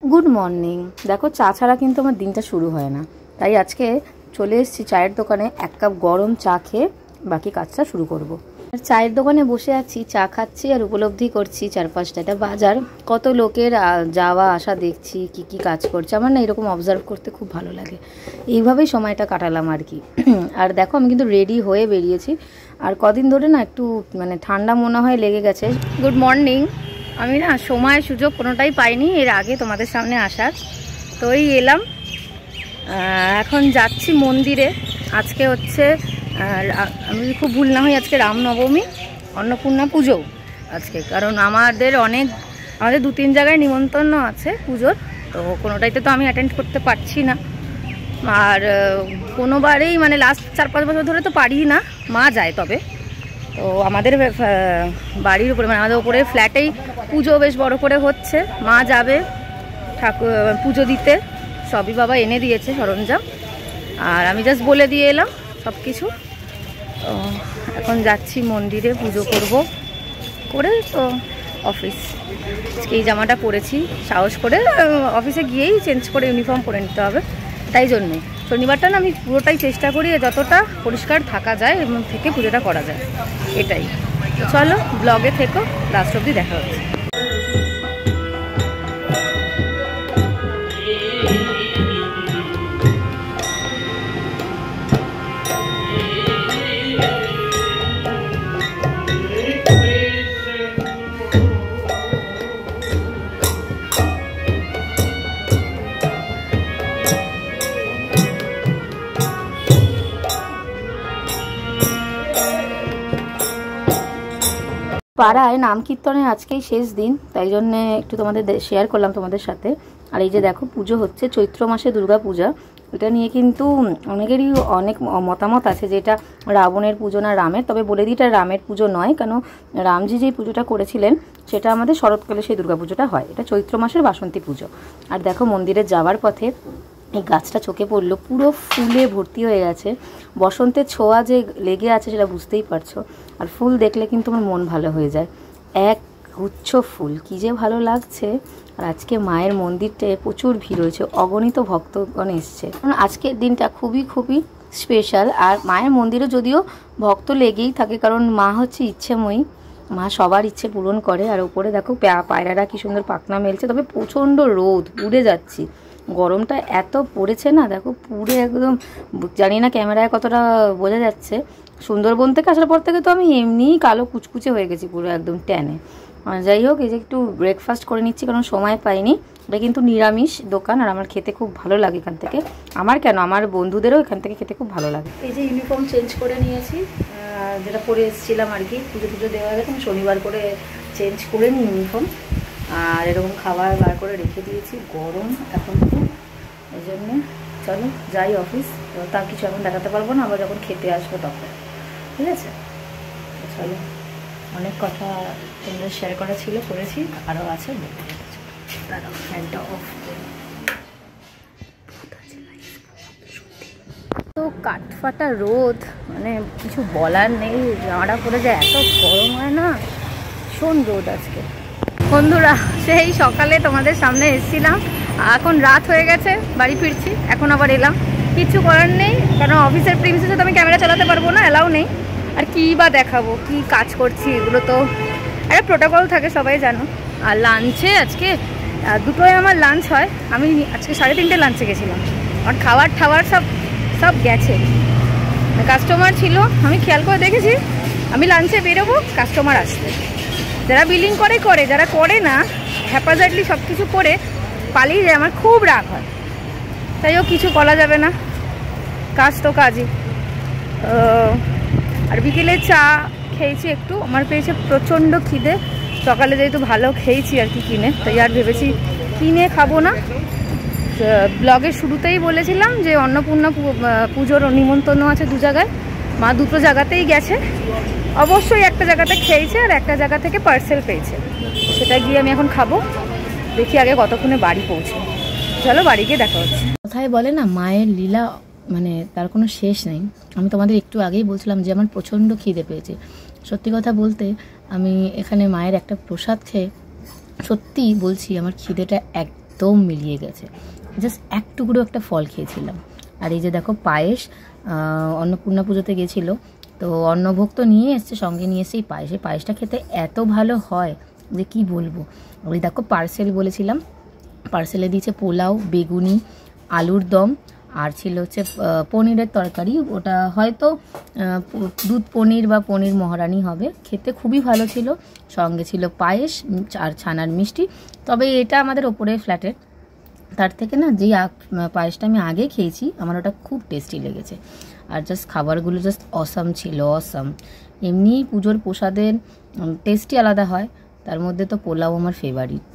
Good morning. देखो चा छाड़ा किन्तु आमार दिनटा शुरू हय ना, ताई आजके चले एसेछि चायेर दोकाने एक कप गरम चा खेये बाकी काजटा शुरू करब। चायेर दोकाने बसे आछि, चा खाচ্ছি আর उपलब्धि করছি চারপাশটা এটা বাজার, কত লোকের যাওয়া আসা দেখছি, কি কি কাজ করছে। আমার না এরকম অবজার্ভ করতে খুব ভালো লাগে, এইভাবেই সময়টা কাটালাম আর কি। আর দেখো আমি কিন্তু রেডি হয়ে বেরিয়েছি, আর কদিন ধরে না একটু মানে ঠান্ডা মনে হয় লেগে গেছে। Good morning. আমি না সময় সুযোগ কোনোটাই পাইনি এর আগে তোমাদের সামনে আসার, তো এই এলাম। এখন যাচ্ছি মন্দিরে। আজকে হচ্ছে আমি খুব ভুল না হই আজকে রামনবমী, অন্নপূর্ণা পুজো আজকে, কারণ আমাদের দু তিন জায়গায় নিমন্ত্রণ আছে পুজোর, তো কোনোটাইতে তো আমি অ্যাটেন্ড করতে পারছি না। আর কোনোবারেই মানে লাস্ট 4-5 বছর ধরে তো পারি না, মা যায়। তবে তো আমাদের বাড়ির উপরে মানে আমাদের উপরে ফ্ল্যাটেই পুজো বেশ বড় করে হচ্ছে, মা যাবে ঠাকুর পুজো দিতে, সবই বাবা এনে দিয়েছে সরঞ্জাম, আর আমি জাস্ট বলে দিয়ে এলাম সব কিছু। তো এখন যাচ্ছি মন্দিরে, পুজো করব করে তো অফিস। আজকে এই জামাটা পরেছি, সাহস করে অফিসে গিয়েই চেঞ্জ করে ইউনিফর্ম পরে নিতে হবে, তাই জন্যে শনিবারটা না আমি পুরোটাই চেষ্টা করি যতটা পরিষ্কার থাকা যায় এবং থেকে পুজোটা করা যায়, এটাই। চলো ব্লগে থেকো, লাস্ট অবধি দেখা হচ্ছে। পাড়ায় নাম কীর্তনের আজকেই শেষ দিন, তাই জন্যে একটু তোমাদের শেয়ার করলাম তোমাদের সাথে। আর এই যে দেখো পুজো হচ্ছে, চৈত্র মাসে দুর্গা পূজা, এটা নিয়ে কিন্তু অনেকেরই অনেক মতামত আছে যে এটা রাবণের পুজো না রামের। তবে বলে দিই এটা রামের পুজো নয়, কেন রামজি যেই পুজোটা করেছিলেন সেটা আমাদের শরৎকালে সেই দুর্গা পুজোটা হয়, এটা চৈত্র মাসের বাসন্তী পুজো। আর দেখো মন্দিরে যাওয়ার পথে এই গাছটা চোখে পড়লো, পুরো ফুলে ভর্তি হয়ে গেছে, বসন্তের ছোঁয়া যে লেগে আছে সেটা বুঝতেই পারছো। আর ফুল দেখলে কিন্তু আমার মন ভালো হয়ে যায়, এক গুচ্ছ ফুল, কী যে ভালো লাগছে। আর আজকে মায়ের মন্দিরটায় প্রচুর ভিড় হয়েছে, অগণিত ভক্তগণ এসছে, কারণ আজকের দিনটা খুবই খুবই স্পেশাল। আর মায়ের মন্দিরে যদিও ভক্ত লেগেই থাকে, কারণ মা হচ্ছে ইচ্ছেময়ী, মা সবার ইচ্ছে পূরণ করে। আর উপরে দেখো পায়রারা কি সুন্দর পাখনা মেলছে, তবে প্রচণ্ড রোদ, পুড়ে যাচ্ছি, গরমটা এত পড়েছে না, দেখো পুরে একদম, জানি না ক্যামেরায় কতটা বোঝা যাচ্ছে। সুন্দরবন থেকে আসার পর থেকে তো আমি এমনিই কালো কুচকুচে হয়ে গেছি পুরো একদম ট্যানে। যাই হোক, এই যে একটু ব্রেকফাস্ট করে নিচ্ছি, কারণ সময় পাইনি। এটা কিন্তু নিরামিষ দোকান, আর আমার খেতে খুব ভালো লাগে এখান থেকে। আমার কেন, আমার বন্ধুদেরও এখান থেকে খেতে খুব ভালো লাগে। এই যে ইউনিফর্ম চেঞ্জ করে নিয়েছি, যেটা পরে এসেছিলাম আর কি, পুজো দেওয়া গেছে, আমি শনিবার করে চেঞ্জ করে নিই ইউনিফর্ম। আর এরকম খাবার বার করে রেখে দিয়েছি, গরম এখন খুব, এই জন্যে চলো যাই অফিস। তার কিছু এখন দেখাতে পারবো না, আবার যখন খেতে আসবো তখন, ঠিক আছে? চলো, অনেক কথা তোমাদের শেয়ার করা ছিল, করেছি, আরও আছে, ফ্যানটা অফ করে। তো কাঠফাটা রোদ, মানে কিছু বলার নেই, জামাটা পরে যায়, এত গরম হয় না, ভীষণ রোদ আজকে। বন্ধুরা সেই সকালে তোমাদের সামনে এসেছিলাম, এখন রাত হয়ে গেছে, বাড়ি ফিরছি। এখন আবার এলাম, কিছু করার নেই, কারণ অফিসের প্রিমিসেসে তো আমি ক্যামেরা চালাতে পারবো না, অ্যালাউ নেই। আর কী বা দেখাবো, কি কাজ করছি, এগুলো তো একটা প্রোটোকল থাকে, সবাই জানো। আর লাঞ্চে আজকে দুটোয় আমার লাঞ্চ হয়, আমি আজকে 3:30 লাঞ্চে গেছিলাম, আমার খাবার সব গেছে। কাস্টমার ছিল, আমি খেয়াল করে দেখেছি, আমি লাঞ্চে বেরোবো, কাস্টমার আসবে, যারা বিলিং করে, যারা করে না হ্যাপাজার্টলি সব কিছু করে পালিয়ে যায়, আমার খুব রাগ হয়। তাইও কিছু বলা যাবে না, কাজ তো কাজই। আর বিকেলে চা খেয়েছি একটু, আমার পেয়েছে প্রচণ্ড খিদে, সকালে যেহেতু ভালো খেয়েছি আর কি কিনে, তাই আর ভেবেছি কিনে খাবো না। ব্লগের শুরুতেই বলেছিলাম যে অন্নপূর্ণা পুজোর নিমন্ত্রণ আছে 2 জায়গায়, মা 2টো জায়গাতেই গেছে, অবশ্যই একটা জায়গাতে খেয়েছে আর একটা জায়গা থেকে পার্সেল পেয়েছে, সেটা গিয়ে আমি এখন খাবো। দেখি আগে কতক্ষণে বাড়ি পৌঁছে, চলো বাড়ি গিয়ে দেখা হচ্ছে। কোথায় বলে না মায়ের লীলা, মানে তার কোনো শেষ নেই। আমি তোমাদের একটু আগেই বলছিলাম যে আমার প্রচণ্ড খিদে পেয়েছে, সত্যি কথা বলতে আমি এখানে মায়ের একটা প্রসাদ খেয়ে সত্যি বলছি আমার খিদেটা একদম মিলিয়ে গেছে। জাস্ট এক টুকরো একটা ফল খেয়েছিলাম। আর এই যে দেখো পায়েস, অন্নপূর্ণা পুজোতে গেছিলো, তো অন্নভোগ তো নিয়ে এসছে, সঙ্গে নিয়ে এসছে এই পায়েস। এই পায়েসটা খেতে এত ভালো হয় যে কি বলবো। ওই দেখো পার্সেল বলেছিলাম, পার্সেলে দিয়েছে পোলাও, বেগুনি, আলুর দম, আর ছিল হচ্ছে পনিরের তরকারি। ওটা হয়তো দুধ পনির বা পনির মহারানি হবে। খেতে খুবই ভালো ছিল। সঙ্গে ছিল পায়েস আর ছানার মিষ্টি। তবে এটা আমাদের ওপরে ফ্ল্যাটের, তার থেকে না যেই পায়েসটা আমি আগে খেয়েছি আমার ওটা খুব টেস্টি লেগেছে। আর জাস্ট খাবারগুলো জাস্ট অসাম ছিল, অসাম। এমনি পুজোর প্রসাদের টেস্টই আলাদা হয়, তার মধ্যে তো পোলাও আমার ফেভারিট।